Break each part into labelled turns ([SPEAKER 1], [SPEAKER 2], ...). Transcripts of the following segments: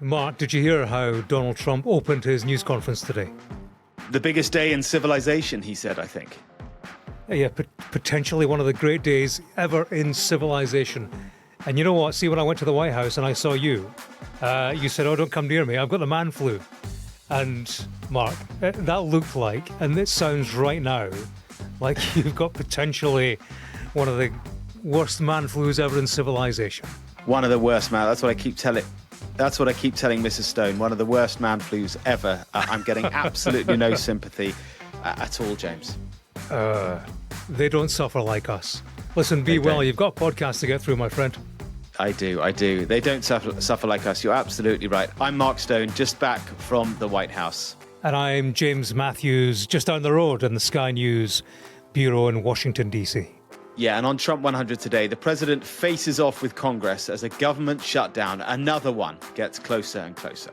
[SPEAKER 1] Mark, did you hear how Donald Trump opened his news conference today?
[SPEAKER 2] The biggest day in civilization, he said, I think.
[SPEAKER 1] Yeah, potentially one of the great days ever in civilization. And you know what? See, when I went to the White House and I saw you, you said, "Oh, don't come near me. I've got the man flu." And Mark, that looked like, and it sounds right now, like you've got potentially one of the worst man flus ever in civilization.
[SPEAKER 2] One of the worst, man. That's what I keep telling Mrs. Stone. One of the worst man flus ever. I'm getting absolutely no sympathy at all, James.
[SPEAKER 1] They don't suffer like us. Listen, be well. You've got podcasts to get through, my friend.
[SPEAKER 2] I do. They don't suffer like us. You're absolutely right. I'm Mark Stone, just back from the White House.
[SPEAKER 1] And I'm James Matthews, just down the road in the Sky News Bureau in Washington, D.C.
[SPEAKER 2] Yeah, and on Trump 100 today, the president faces off with Congress as a government shutdown. Another one gets closer and closer.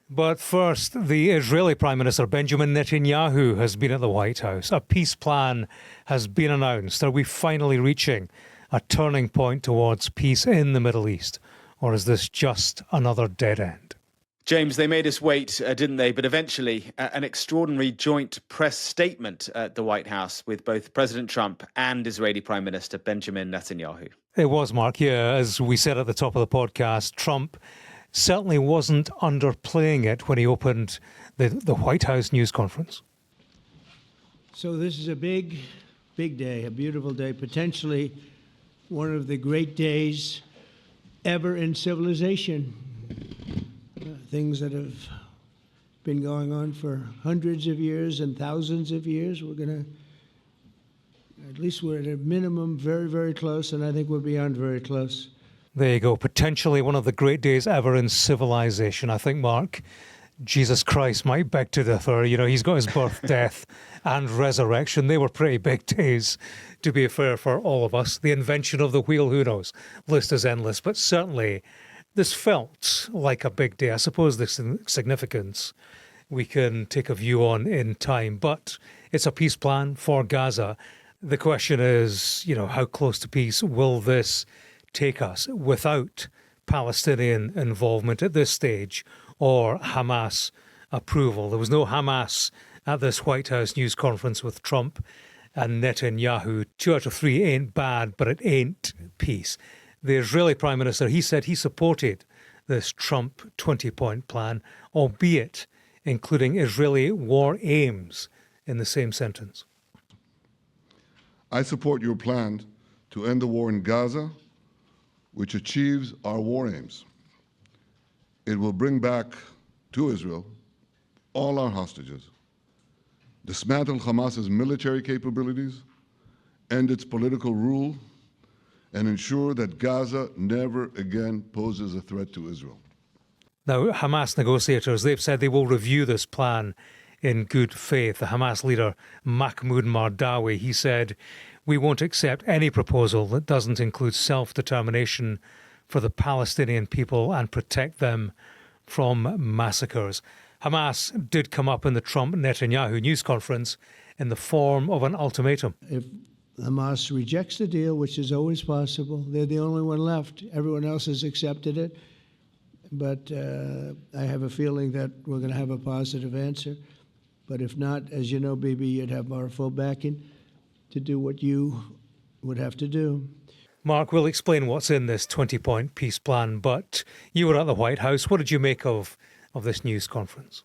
[SPEAKER 1] But first, the Israeli Prime Minister Benjamin Netanyahu has been at the White House. A peace plan has been announced. Are we finally reaching a turning point towards peace in the Middle East? Or is this just another dead end?
[SPEAKER 2] James, they made us wait, didn't they? But eventually, an extraordinary joint press statement at the White House with both President Trump and Israeli Prime Minister Benjamin Netanyahu.
[SPEAKER 1] It was, Mark. Yeah, as we said at the top of the podcast, Trump certainly wasn't underplaying it when he opened the White House news conference.
[SPEAKER 3] So this is a big day, a beautiful day, potentially one of the great days ever in civilization. Things that have been going on for hundreds of years and thousands of years, we're at a minimum very, very close, and I think we're beyond very close.
[SPEAKER 1] There you go. Potentially one of the great days ever in civilization. I think, Mark, Jesus Christ might beg to differ. You know, he's got his birth, death and resurrection. They were pretty big days, to be fair, for all of us. The invention of the wheel, who knows? List is endless. But certainly this felt like a big day. I suppose the significance we can take a view on in time. But it's a peace plan for Gaza. The question is, you know, how close to peace will this take us without Palestinian involvement at this stage or Hamas approval? There was no Hamas at this White House news conference with Trump and Netanyahu. 2 out of 3 ain't bad, but it ain't peace. The Israeli Prime Minister, he said he supported this Trump 20-point plan, albeit including Israeli war aims in the same sentence.
[SPEAKER 4] I support your plan to end the war in Gaza, which achieves our war aims. It will bring back to Israel all our hostages, dismantle Hamas's military capabilities, end its political rule, and ensure that Gaza never again poses a threat to Israel.
[SPEAKER 1] Now, Hamas negotiators, they've said they will review this plan in good faith. The Hamas leader, Mahmoud Mardawi, he said, "We won't accept any proposal that doesn't include self-determination for the Palestinian people and protect them from massacres." Hamas did come up in the Trump-Netanyahu news conference in the form of an ultimatum.
[SPEAKER 3] If Hamas rejects the deal, which is always possible, they're the only one left. Everyone else has accepted it. But I have a feeling that we're going to have a positive answer. But if not, as you know, Bibi, you'd have our full backing to do what you would have to do.
[SPEAKER 1] Mark, we'll explain what's in this 20-point peace plan, but you were at the White House. What did you make of this news conference?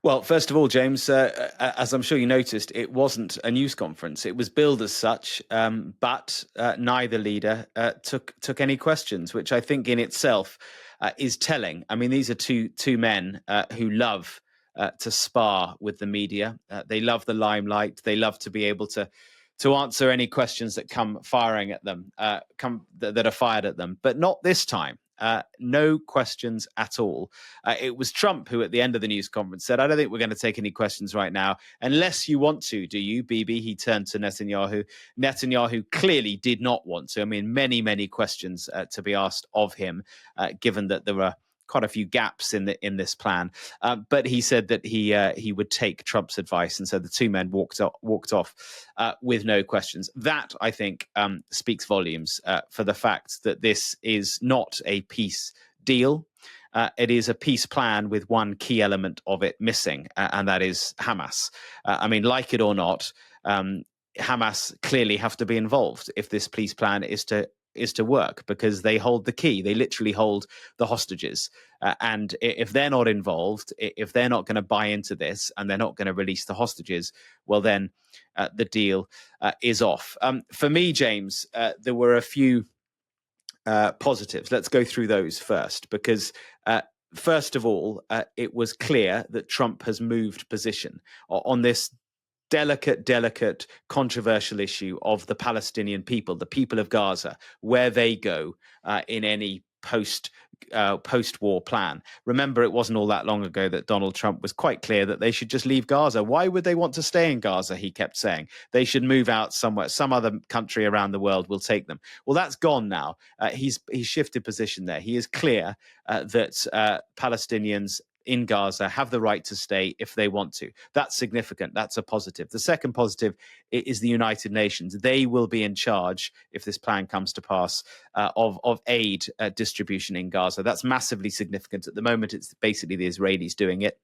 [SPEAKER 2] Well, first of all, James, as I'm sure you noticed, it wasn't a news conference. It was billed as such, but neither leader took any questions, which I think in itself is telling. I mean, these are two men who love to spar with the media. They love the limelight. They love to be able to answer any questions that come firing at them, that are fired at them, but not this time. No questions at all. It was Trump who, at the end of the news conference, said, "I don't think we're going to take any questions right now, unless you want to, do you, Bibi?" He turned to Netanyahu. Netanyahu clearly did not want to. I mean, many questions to be asked of him, given that there were quite a few gaps in this plan. But he said that he would take Trump's advice, and so the two men walked off with no questions. That, I think, speaks volumes for the fact that this is not a peace deal. It is a peace plan with one key element of it missing, and that is Hamas. I mean, like it or not, Hamas clearly have to be involved if this peace plan is to work, because they hold the key. They literally hold the hostages. And if they're not involved, if they're not going to buy into this and they're not going to release the hostages, well, then the deal is off. For me, James, there were a few positives. Let's go through those first, because first of all, it was clear that Trump has moved position on this delicate, controversial issue of the Palestinian people, the people of Gaza, where they go in any post-war plan. Remember, it wasn't all that long ago that Donald Trump was quite clear that they should just leave Gaza. Why would they want to stay in Gaza? He kept saying they should move out somewhere. Some other country around the world will take them. Well, that's gone now. He's shifted position there. He is clear that Palestinians in Gaza have the right to stay if they want to. That's significant. That's a positive. The second positive is the United Nations. They will be in charge, if this plan comes to pass, of aid distribution in Gaza. That's massively significant. At the moment, it's basically the Israelis doing it.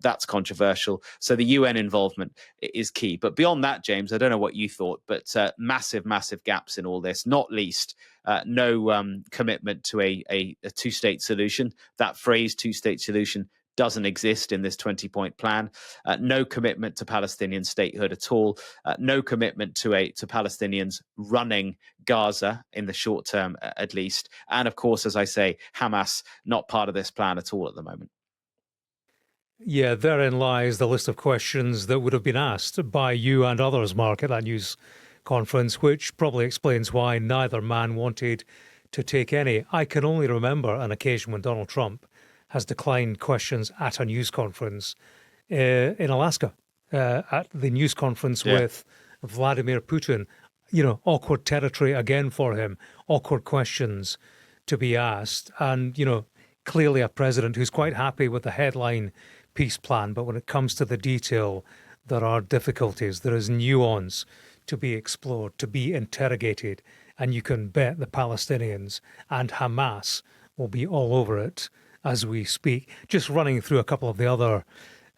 [SPEAKER 2] That's controversial. So the UN involvement is key. But beyond that, James, I don't know what you thought, but massive gaps in all this, not least no commitment to a two-state solution. That phrase, two-state solution, doesn't exist in this 20-point plan. No commitment to Palestinian statehood at all. No commitment to Palestinians running Gaza in the short term, at least. And of course, as I say, Hamas not part of this plan at all at the moment.
[SPEAKER 1] Yeah, therein lies the list of questions that would have been asked by you and others, Mark, at that news conference, which probably explains why neither man wanted to take any. I can only remember an occasion when Donald Trump has declined questions at a news conference in Alaska, at the news conference with Vladimir Putin. You know, awkward territory again for him, awkward questions to be asked. And, you know, clearly a president who's quite happy with the headline peace plan. But when it comes to the detail, there are difficulties. There is nuance to be explored, to be interrogated. And you can bet the Palestinians and Hamas will be all over it as we speak. Just running through a couple of the other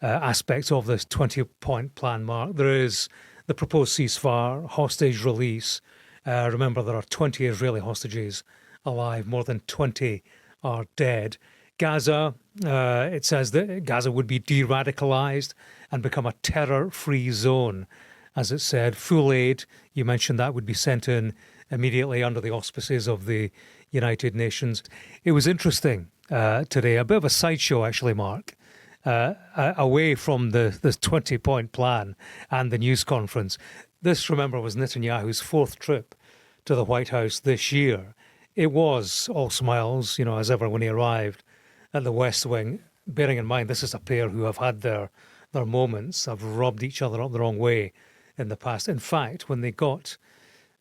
[SPEAKER 1] aspects of this 20-point plan, Mark. There is the proposed ceasefire, hostage release. Remember, there are 20 Israeli hostages alive. More than 20 are dead. Gaza, it says that Gaza would be de-radicalized and become a terror-free zone. As it said, full aid, you mentioned that, would be sent in immediately under the auspices of the United Nations. It was interesting today, a bit of a sideshow actually, Mark, away from this 20-point plan and the news conference. This, remember, was Netanyahu's fourth trip to the White House this year. It was all smiles, you know, as ever when he arrived at the West Wing, bearing in mind this is a pair who have had their moments, have rubbed each other up the wrong way in the past. In fact, when they got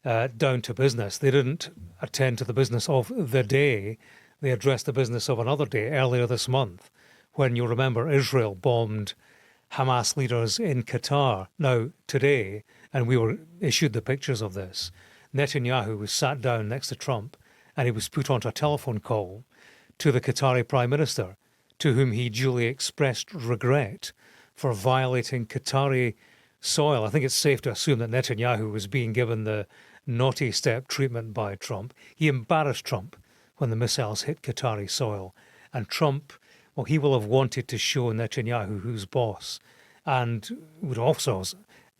[SPEAKER 1] down to business, they didn't attend to the business of the day. They addressed the business of another day earlier this month, when you'll remember Israel bombed Hamas leaders in Qatar. Now, today, and we were issued the pictures of this, Netanyahu was sat down next to Trump and he was put onto a telephone call to the Qatari Prime Minister, to whom he duly expressed regret for violating Qatari soil. I think it's safe to assume that Netanyahu was being given the naughty step treatment by Trump. He embarrassed Trump when the missiles hit Qatari soil. And Trump, well, he will have wanted to show Netanyahu who's boss, and would also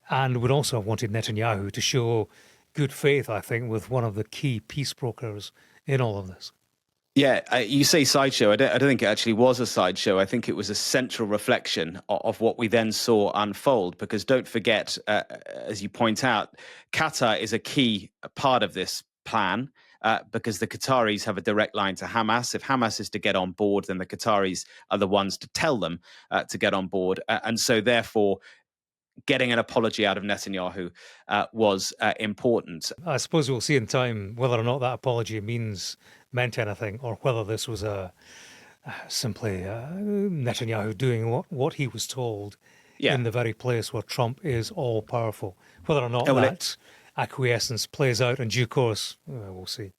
[SPEAKER 1] have wanted Netanyahu to show good faith, I think, with one of the key peace brokers in all of this.
[SPEAKER 2] Yeah, you say sideshow. I don't think it actually was a sideshow. I think it was a central reflection of what we then saw unfold. Because don't forget, as you point out, Qatar is a key part of this plan. Because the Qataris have a direct line to Hamas. If Hamas is to get on board, then the Qataris are the ones to tell them to get on board. And so therefore, getting an apology out of Netanyahu was important.
[SPEAKER 1] I suppose we'll see in time whether or not that apology meant anything, or whether this was simply Netanyahu doing what he was told in the very place where Trump is all-powerful. Whether or not that acquiescence plays out in due course, we'll see.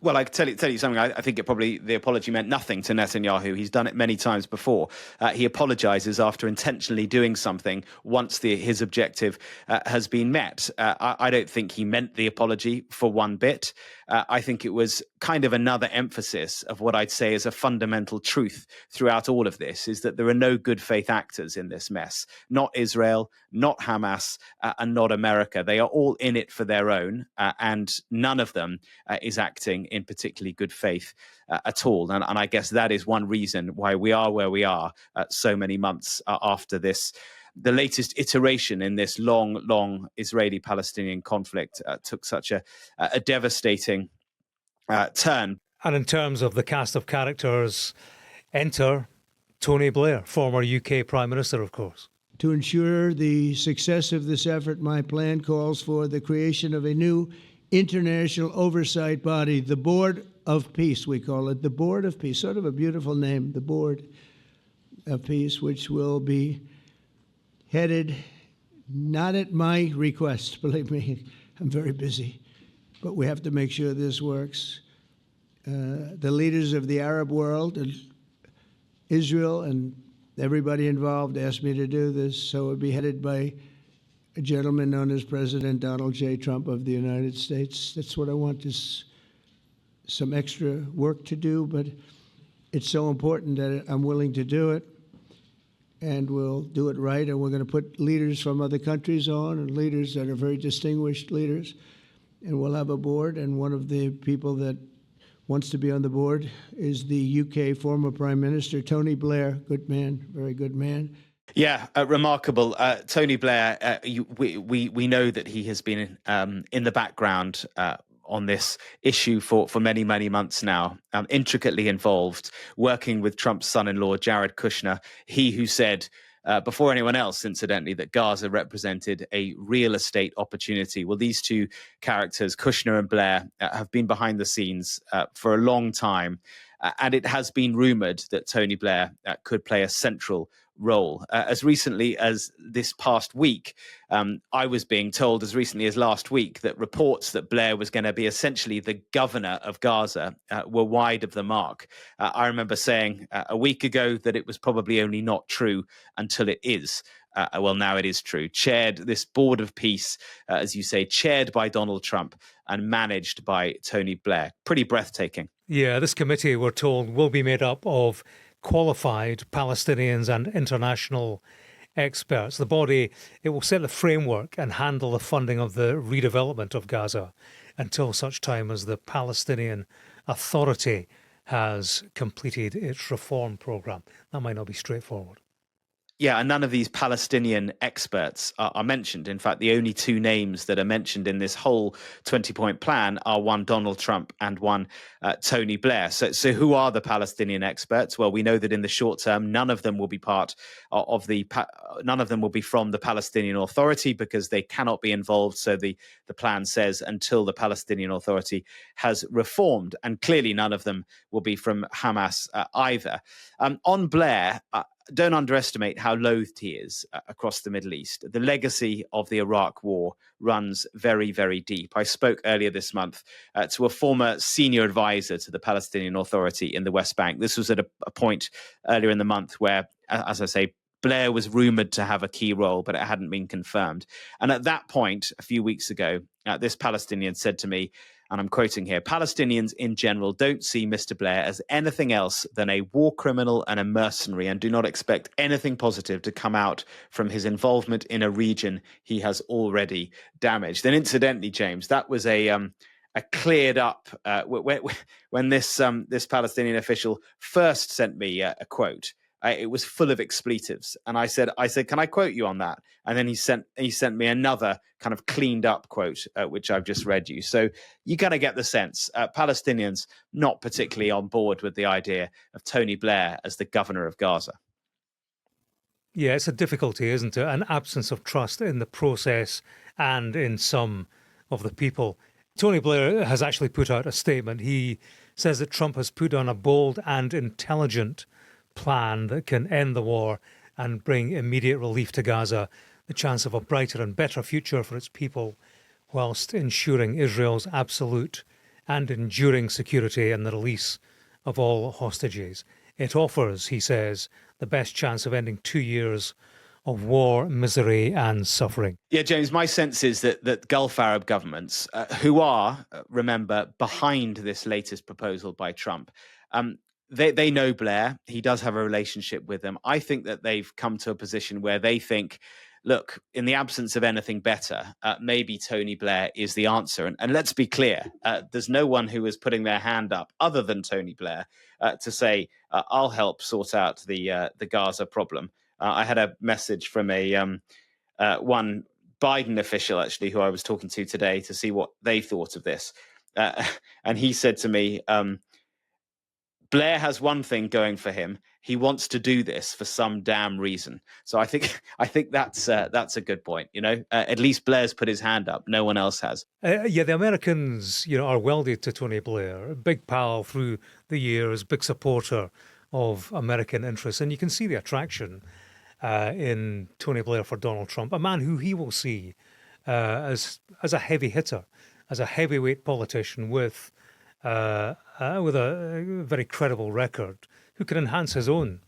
[SPEAKER 2] Well, I can tell you something. I think the apology meant nothing to Netanyahu. He's done it many times before. He apologizes after intentionally doing something once his objective has been met. I don't think he meant the apology for one bit. I think it was kind of another emphasis of what I'd say is a fundamental truth throughout all of this, is that there are no good faith actors in this mess. Not Israel, not Hamas, and not America. They are all in it for their own, and none of them is acting in particularly good faith at all. And I guess that is one reason why we are where we are so many months after this. The latest iteration in this long Israeli-Palestinian conflict took such a devastating turn.
[SPEAKER 1] And in terms of the cast of characters, enter Tony Blair, former UK Prime Minister, of course.
[SPEAKER 3] To ensure the success of this effort, my plan calls for the creation of a new international oversight body, the Board of Peace, we call it, the Board of Peace, sort of a beautiful name, the Board of Peace, which will be headed, not at my request, believe me, I'm very busy, but we have to make sure this works. The leaders of the Arab world and Israel and everybody involved asked me to do this, so it would be headed by a gentleman known as President Donald J. Trump of the United States. That's what I want, is some extra work to do, but it's so important that I'm willing to do it, and we'll do it right, and we're going to put leaders from other countries on, and leaders that are very distinguished leaders, and we'll have a board, and one of the people that wants to be on the board is the UK former Prime Minister, Tony Blair. Good man, very good man.
[SPEAKER 2] Yeah, remarkable. Tony Blair, we know that he has been in the background on this issue for many, many months now, intricately involved, working with Trump's son-in-law, Jared Kushner, he who said, before anyone else, incidentally, that Gaza represented a real estate opportunity. Well, these two characters, Kushner and Blair, have been behind the scenes for a long time. And it has been rumored that Tony Blair could play a central role. As recently as this past week, I was being told as recently as last week that reports that Blair was going to be essentially the governor of Gaza were wide of the mark. I remember saying a week ago that it was probably only not true until it is. Well, now it is true. Chaired, this board of peace, as you say, chaired by Donald Trump and managed by Tony Blair. Pretty breathtaking.
[SPEAKER 1] Yeah, this committee, we're told, will be made up of qualified Palestinians and international experts. The body, it will set the framework and handle the funding of the redevelopment of Gaza until such time as the Palestinian Authority has completed its reform programme. That might not be straightforward.
[SPEAKER 2] Yeah, and none of these Palestinian experts are mentioned. In fact, the only two names that are mentioned in this whole 20-point plan are one Donald Trump and one Tony Blair. So who are the Palestinian experts? Well, we know that in the short term, none of them will be none of them will be from the Palestinian Authority, because they cannot be involved. So the plan says until the Palestinian Authority has reformed, and clearly none of them will be from Hamas either. On Blair, don't underestimate how loathed he is across the Middle East. The legacy of the Iraq War runs very, very deep. I spoke earlier this month to a former senior advisor to the Palestinian Authority in the West Bank. This was at a point earlier in the month where, as I say, Blair was rumoured to have a key role, but it hadn't been confirmed. And at that point, a few weeks ago, this Palestinian said to me, and I'm quoting here, "Palestinians in general don't see Mr. Blair as anything else than a war criminal and a mercenary, and do not expect anything positive to come out from his involvement in a region he has already damaged." And incidentally, James, that was a cleared up when this Palestinian official first sent me a quote. It was full of expletives, and I said, "Can I quote you on that?" And then he sent me another kind of cleaned up quote, which I've just read you. So you kind of get the sense Palestinians not particularly on board with the idea of Tony Blair as the governor of Gaza.
[SPEAKER 1] Yeah, it's a difficulty, isn't it? An absence of trust in the process and in some of the people. Tony Blair has actually put out a statement. He says that Trump has put on a bold and intelligent plan that can end the war and bring immediate relief to Gaza, the chance of a brighter and better future for its people, whilst ensuring Israel's absolute and enduring security and the release of all hostages. It offers, he says, the best chance of ending 2 years of war, misery and suffering.
[SPEAKER 2] Yeah, James, my sense is that Gulf Arab governments, who are, remember, behind this latest proposal by Trump, they know Blair. He does have a relationship with them. I think that they've come to a position where they think, look, in the absence of anything better, maybe Tony Blair is the answer. And let's be clear, there's no one who is putting their hand up other than Tony Blair to say, I'll help sort out the Gaza problem. I had a message from one Biden official, actually, who I was talking to today to see what they thought of this. And he said to me, Blair has one thing going for him. He wants to do this for some damn reason. So I think that's a good point. At least Blair's put his hand up. No one else has.
[SPEAKER 1] The Americans, are welded to Tony Blair. Big pal through the years, big supporter of American interests, and you can see the attraction in Tony Blair for Donald Trump, a man who he will see as a heavy hitter, as a heavyweight politician with a very credible record, who can enhance his own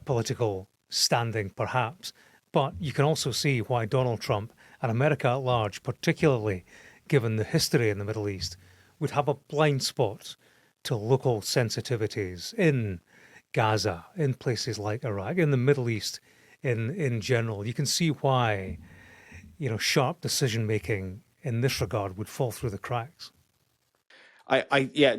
[SPEAKER 1] political standing, perhaps. But you can also see why Donald Trump and America at large, particularly given the history in the Middle East, would have a blind spot to local sensitivities in Gaza, in places like Iraq, in the Middle East in general. You can see why, sharp decision-making in this regard would fall through the cracks.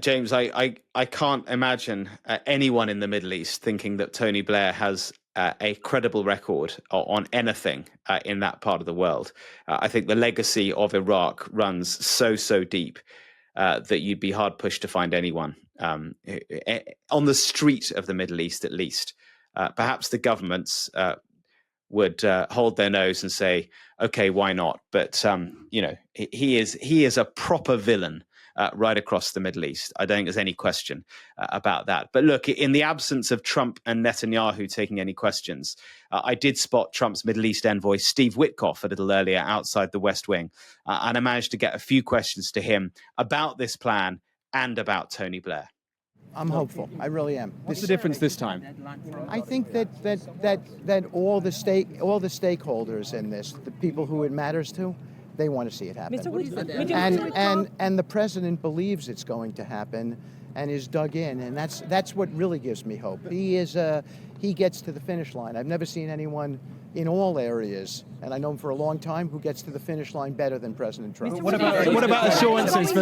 [SPEAKER 2] James, I can't imagine anyone in the Middle East thinking that Tony Blair has a credible record on anything in that part of the world. I think the legacy of Iraq runs so deep that you'd be hard pushed to find anyone on the street of the Middle East, at least. Perhaps the governments would hold their nose and say, "Okay, why not?" But he is a proper villain right across the Middle East. I don't think there's any question about that. But look, in the absence of Trump and Netanyahu taking any questions, I did spot Trump's Middle East envoy, Steve Witkoff, a little earlier outside the West Wing. And I managed to get a few questions to him about this plan and about Tony Blair.
[SPEAKER 5] I'm hopeful. I really am.
[SPEAKER 6] What's the difference this time?
[SPEAKER 5] I think that all the stakeholders in this, the people who it matters to, they want to see it happen. And the president believes it's going to happen and is dug in, and that's what really gives me hope. He gets to the finish line. I've never seen anyone in all areas, and I know him for a long time, who gets to the finish line better than President Trump.
[SPEAKER 6] What about assurances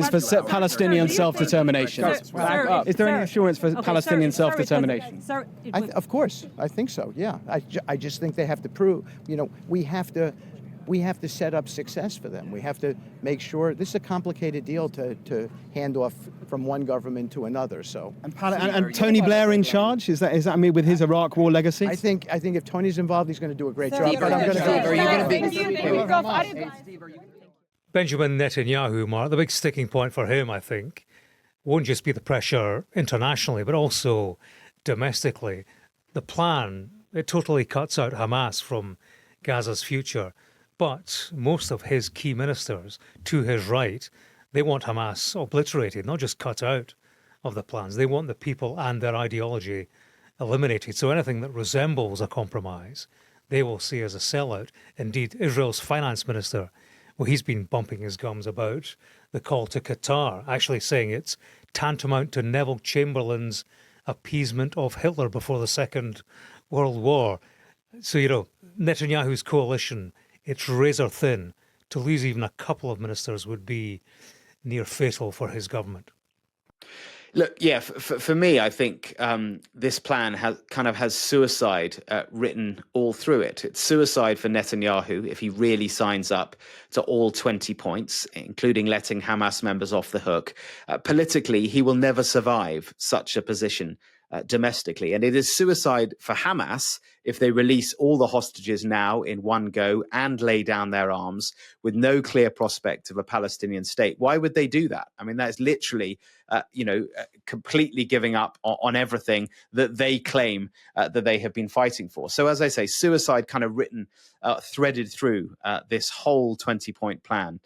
[SPEAKER 6] for Palestinian self-determination? Is there any assurance for Palestinian self-determination?
[SPEAKER 5] Of course, I think so. Yeah, I just think they have to prove. We have to set up success for them. We have to make sure this is a complicated deal to hand off from one government to another. So
[SPEAKER 6] and Tony Blair in charge, is that with his Iraq War legacy?
[SPEAKER 5] I think if Tony's involved, he's going to do a great job. But I'm going to
[SPEAKER 1] Benjamin Netanyahu, Mark, the big sticking point for him, I think, won't just be the pressure internationally, but also domestically. The plan, it totally cuts out Hamas from Gaza's future. But most of his key ministers, to his right, they want Hamas obliterated, not just cut out of the plans. They want the people and their ideology eliminated. So anything that resembles a compromise, they will see as a sellout. Indeed, Israel's finance minister, he's been bumping his gums about the call to Qatar, actually saying it's tantamount to Neville Chamberlain's appeasement of Hitler before the Second World War. So, Netanyahu's coalition, it's razor thin. To lose even a couple of ministers would be near fatal for his government.
[SPEAKER 2] Look, yeah, for me, I think this plan has suicide written all through it. It's suicide for Netanyahu if he really signs up to all 20 points, including letting Hamas members off the hook. Politically, he will never survive such a position domestically. And it is suicide for Hamas if they release all the hostages now in one go and lay down their arms with no clear prospect of a Palestinian state. Why would they do that? I mean, that's literally, completely giving up on everything that they claim that they have been fighting for. So as I say, suicide kind of written, threaded through this whole 20-point plan.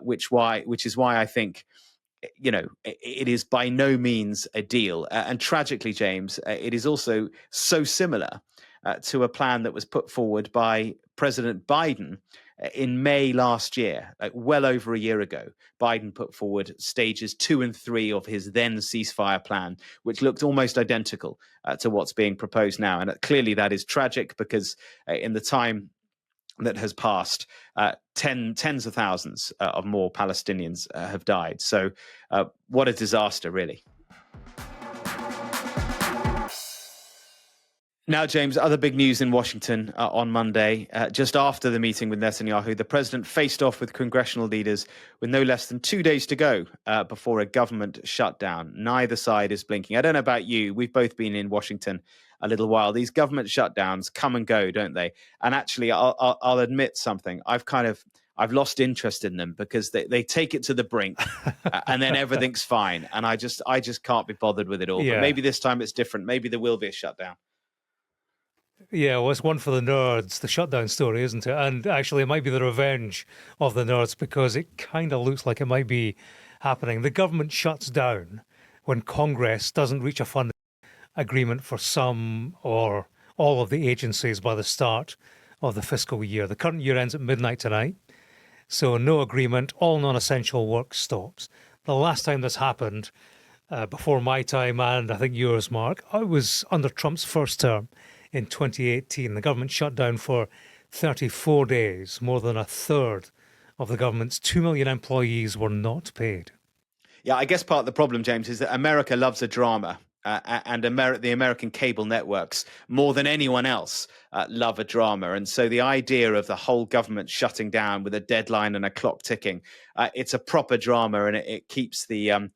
[SPEAKER 2] which is why I think, it is by no means a deal. And tragically, James, it is also so similar to a plan that was put forward by President Biden in May last year, well over a year ago. Biden put forward stages 2 and 3 of his then ceasefire plan, which looked almost identical to what's being proposed now. And clearly that is tragic because in the time that has passed, tens of thousands of more Palestinians have died. So what a disaster, really. Now, James, other big news in Washington on Monday. Just after the meeting with Netanyahu, the president faced off with congressional leaders with no less than 2 days to go before a government shutdown. Neither side is blinking. I don't know about you. We've both been in Washington a little while. These government shutdowns come and go, don't they? And actually, I'll admit something. I've lost interest in them because they take it to the brink and then everything's fine. And I just can't be bothered with it all.
[SPEAKER 1] Yeah.
[SPEAKER 2] But maybe this time it's different. Maybe there will be a shutdown.
[SPEAKER 1] Yeah, well, it's one for the nerds, the shutdown story, isn't it? And actually, it might be the revenge of the nerds because it kind of looks like it might be happening. The government shuts down when Congress doesn't reach a funding agreement for some or all of the agencies by the start of the fiscal year. The current year ends at midnight tonight, so no agreement, all non-essential work stops. The last time this happened, before my time and I think yours, Mark, I was under Trump's first term in 2018. The government shut down for 34 days. More than a third of the government's 2 million employees were not paid.
[SPEAKER 2] Yeah, I guess part of the problem, James, is that America loves a drama. And the American cable networks, more than anyone else, love a drama. And so the idea of the whole government shutting down with a deadline and a clock ticking, it's a proper drama, and it keeps the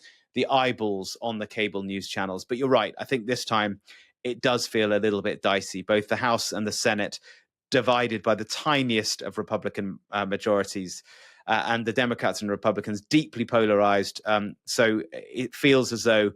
[SPEAKER 2] eyeballs on the cable news channels. But you're right. I think this time it does feel a little bit dicey. Both the House and the Senate divided by the tiniest of Republican majorities, and the Democrats and Republicans deeply polarized. So it feels as though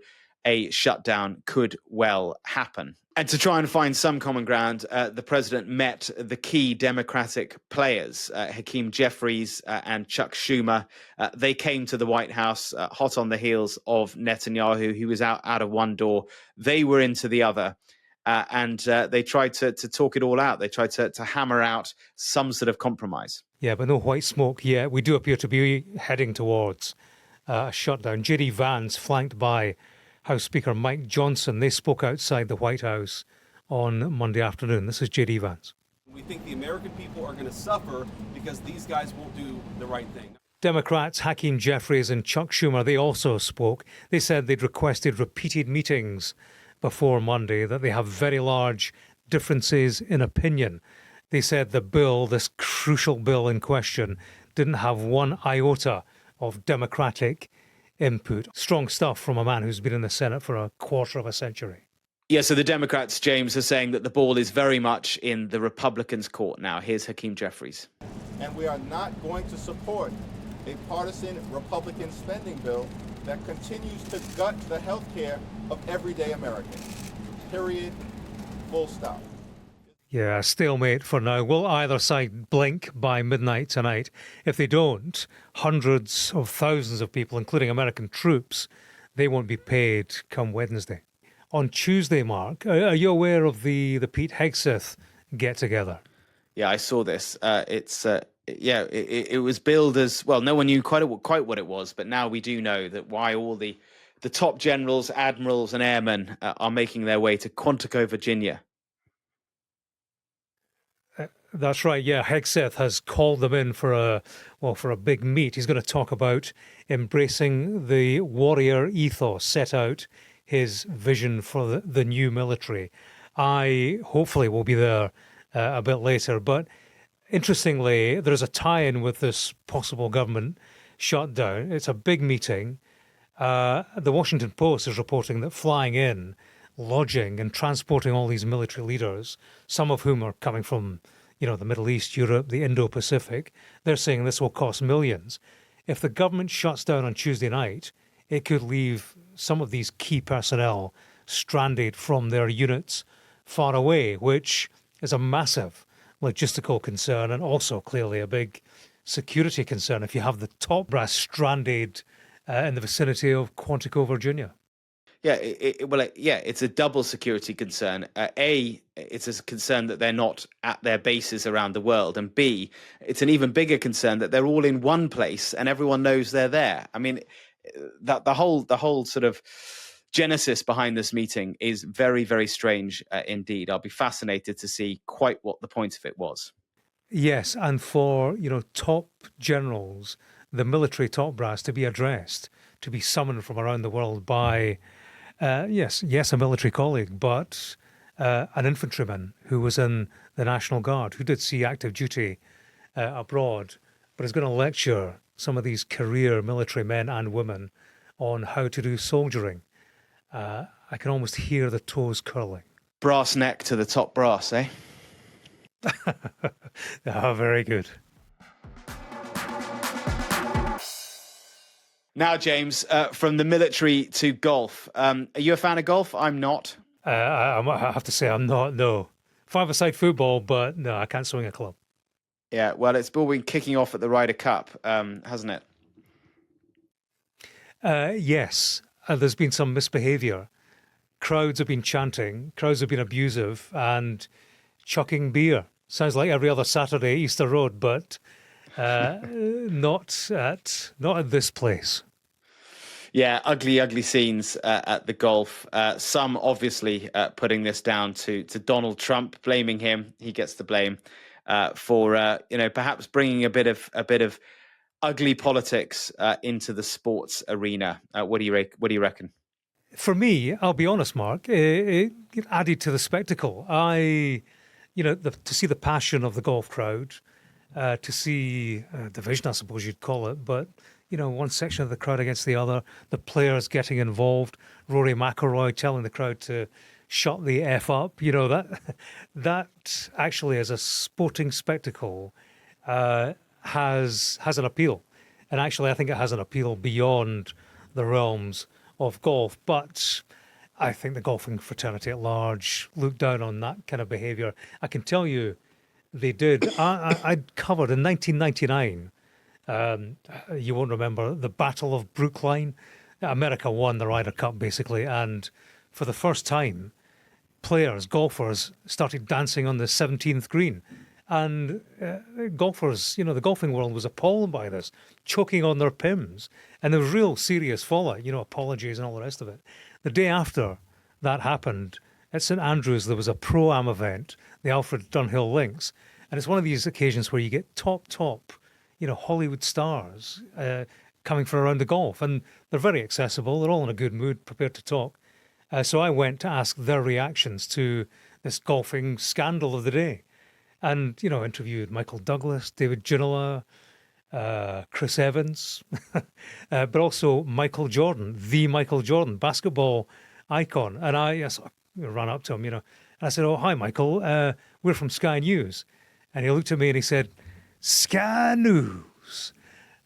[SPEAKER 2] a shutdown could well happen. And to try and find some common ground, the president met the key Democratic players, Hakeem Jeffries and Chuck Schumer. They came to the White House hot on the heels of Netanyahu, who was out of one door. They were into the other. And they tried to talk it all out. They tried to hammer out some sort of compromise.
[SPEAKER 1] Yeah, but no white smoke yet. We do appear to be heading towards a shutdown. J.D. Vance, flanked by House Speaker Mike Johnson, they spoke outside the White House on Monday afternoon. This is J.D. Vance.
[SPEAKER 7] We think the American people are going to suffer because these guys won't do the right thing.
[SPEAKER 1] Democrats Hakeem Jeffries and Chuck Schumer, they also spoke. They said they'd requested repeated meetings before Monday, that they have very large differences in opinion. They said the bill, this crucial bill in question, didn't have one iota of Democratic input. Strong stuff from a man who's been in the Senate for a quarter of a century.
[SPEAKER 2] Yeah, so the Democrats, James, are saying that the ball is very much in the Republicans' court now. Here's Hakeem Jeffries.
[SPEAKER 8] And we are not going to support a partisan Republican spending bill that continues to gut the health care of everyday Americans. Period. Full stop.
[SPEAKER 1] Yeah, stalemate for now. Will either side blink by midnight tonight? If they don't, hundreds of thousands of people, including American troops, they won't be paid come Wednesday. On Tuesday, Mark, are you aware of the Pete Hegseth get-together?
[SPEAKER 2] Yeah, I saw this. It was billed as, well, no one knew quite what it was, but now we do know that why all the top generals, admirals and airmen are making their way to Quantico, Virginia.
[SPEAKER 1] That's right. Yeah, Hegseth has called them in for a big meet. He's going to talk about embracing the warrior ethos, set out his vision for the new military. I hopefully will be there a bit later. But interestingly, there's a tie-in with this possible government shutdown. It's a big meeting. The Washington Post is reporting that flying in, lodging and transporting all these military leaders, some of whom are coming from the Middle East, Europe, the Indo-Pacific, they're saying this will cost millions. If the government shuts down on Tuesday night, it could leave some of these key personnel stranded from their units far away, which is a massive logistical concern and also clearly a big security concern if you have the top brass stranded in the vicinity of Quantico, Virginia.
[SPEAKER 2] Yeah, it's a double security concern. A, it's a concern that they're not at their bases around the world, and B, it's an even bigger concern that they're all in one place and everyone knows they're there. I mean, that the whole sort of genesis behind this meeting is very, very strange indeed. I'll be fascinated to see quite what the point of it was.
[SPEAKER 1] Yes, and for top generals, the military top brass to be addressed, to be summoned from around the world by. Yes, a military colleague, but an infantryman who was in the National Guard, who did see active duty abroad, but is going to lecture some of these career military men and women on how to do soldiering. I can almost hear the toes curling.
[SPEAKER 2] Brass neck to the top brass, eh?
[SPEAKER 1] Very good.
[SPEAKER 2] Now, James, from the military to golf. Are you a fan of golf? I'm not.
[SPEAKER 1] I have to say I'm not, no. Five-a-side football, but no, I can't swing a club.
[SPEAKER 2] Yeah, well, it's all been kicking off at the Ryder Cup, hasn't it?
[SPEAKER 1] Yes, there's been some misbehaviour. Crowds have been chanting, crowds have been abusive and chucking beer. Sounds like every other Saturday, Easter Road, but... not at this place.
[SPEAKER 2] Yeah, ugly scenes at the golf. Some obviously putting this down to Donald Trump, blaming him. He gets the blame for perhaps bringing a bit of ugly politics into the sports arena. What do you reckon?
[SPEAKER 1] For me, I'll be honest, Mark. It added to the spectacle. To see the passion of the golf crowd. To see division, I suppose you'd call it, but one section of the crowd against the other, the players getting involved, Rory McIlroy telling the crowd to shut the F up. That actually, as a sporting spectacle, has an appeal, and actually, I think it has an appeal beyond the realms of golf. But I think the golfing fraternity at large looked down on that kind of behaviour. I can tell you. They did. I'd covered in 1999, you won't remember, the Battle of Brookline. America won the Ryder Cup, basically. And for the first time, golfers, started dancing on the 17th green. And golfers, the golfing world was appalled by this, choking on their pims. And there was real serious fallout, apologies and all the rest of it. The day after that happened, at St Andrews, there was a Pro-Am event, the Alfred Dunhill Links, and it's one of these occasions where you get top, Hollywood stars coming from around the golf, and they're very accessible. They're all in a good mood, prepared to talk. So I went to ask their reactions to this golfing scandal of the day, and interviewed Michael Douglas, David Ginola, Chris Evans, but also Michael Jordan, the Michael Jordan, basketball icon, and I ran up to him, and I said, "Oh, hi, Michael. We're from Sky News." And he looked at me and he said, "Sky News."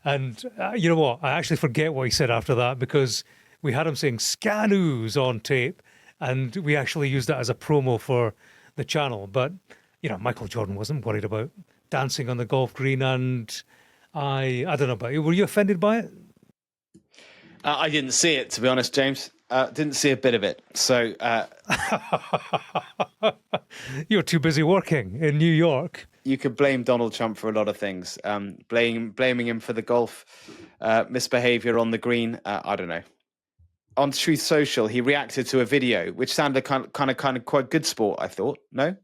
[SPEAKER 1] And you know what? I actually forget what he said after that because we had him saying Sky News on tape and we actually used that as a promo for the channel. But, Michael Jordan wasn't worried about dancing on the golf green, and I don't know about you. Were you offended by it?
[SPEAKER 2] I didn't see it, to be honest, James. Didn't see a bit of it. So
[SPEAKER 1] you're too busy working in New York.
[SPEAKER 2] You could blame Donald Trump for a lot of things. Blaming him for the golf misbehavior on the green. I don't know. On Truth Social, he reacted to a video which sounded kind of quite good sport. I thought. No.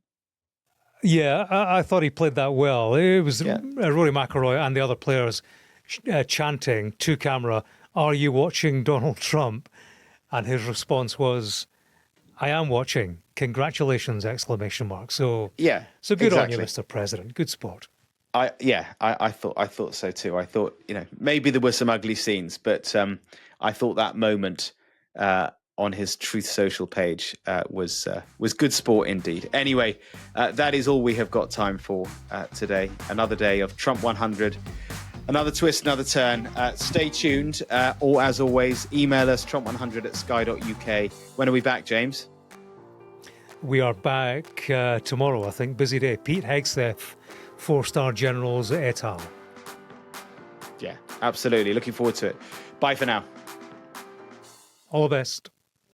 [SPEAKER 1] Yeah, I thought he played that well. It was Rory McIlroy and the other players chanting to camera, "Are you watching Donald Trump?" And his response was, "I am watching. Congratulations!" ! So
[SPEAKER 2] yeah,
[SPEAKER 1] so good
[SPEAKER 2] exactly.
[SPEAKER 1] on you, Mr. President. Good sport.
[SPEAKER 2] I thought so too. I thought maybe there were some ugly scenes, but I thought that moment on his Truth Social page was good sport indeed. Anyway, that is all we have got time for today. Another day of Trump 100. Another twist, another turn. Stay tuned. Or as always, email us trump100@sky.uk. When are we back, James?
[SPEAKER 1] We are back tomorrow, I think. Busy day. Pete Hegseth, 4-star generals et al.
[SPEAKER 2] Absolutely. Looking forward to it. Bye for now.
[SPEAKER 1] All the best.